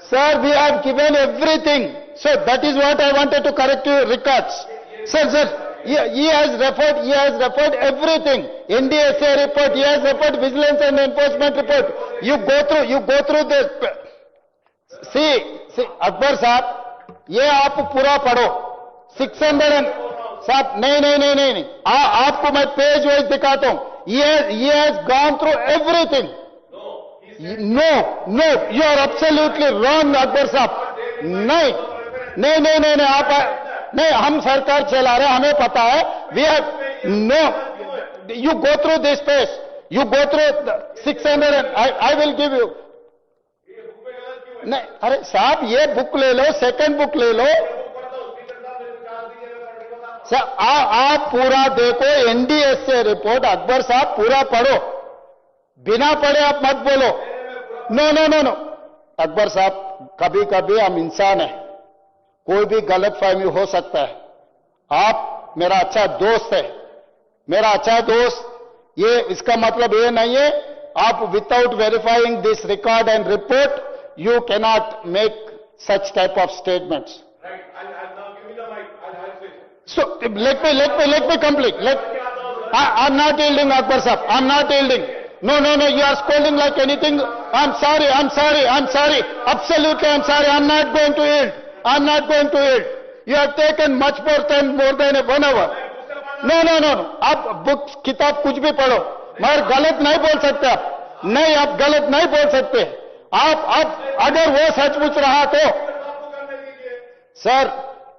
Sir, we have given everything. So that is what I wanted to correct your records. Sir, he has referred everything. NDSA report, he has referred vigilance and enforcement report. You go through this. See, Akbar साहब, ये आप पूरा पढ़ो. 600 साहब, नहीं. आपको मैं page wise दिखाता हूं. He has gone through everything. No, you are absolutely wrong, Akbar साहब. नहीं, आप नहीं, हम सरकार चला रहे, हमें पता है. We have no. You go through this page. You go through 600 and I will give you. नहीं, अरे साहब ये बुक ले लो, सेकंड बुक ले लो. सर आप पूरा देखो, एनडीएसए रिपोर्ट. अकबर साहब पूरा पढ़ो, बिना पढ़े आप मत बोलो. नो. अकबर साहब, कभी कभी हम इंसान हैं, कोई भी गलतफहमी हो सकता है. आप मेरा अच्छा दोस्त है, मेरा अच्छा दोस्त. ये इसका मतलब ये नहीं है आप without verifying this record and report you cannot make such type of statements. Right. I'll now give me the mic. I'll say. So let me complete. I'm not yielding, Akbar sahab. I'm not yielding. No. You are scolding like anything. I'm sorry. Absolutely, I'm sorry. I'm not going to yield. You have taken much more than 1 hour. No. आप book किताब कुछ भी पढ़ो, मगर गलत नहीं बोल सकते आप. नहीं, आप गलत नहीं बोल सकते. आप अगर वो सचमुच रहा तो sir,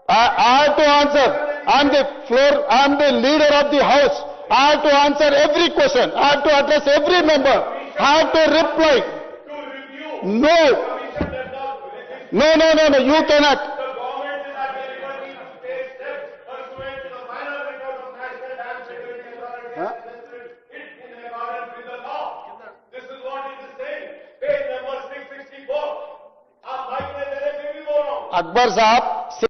I have to answer. I am the leader of the house. I have to answer every question. I have to address every member. I have to reply. No, you cannot. The government is at liberty to take steps pursuant to the final report of National Dam Security Authority. It in accordance with the law. This is what it is saying. Page number 664. आप mic में तेरे से भी बोल रहा हूं. अकबर साहब,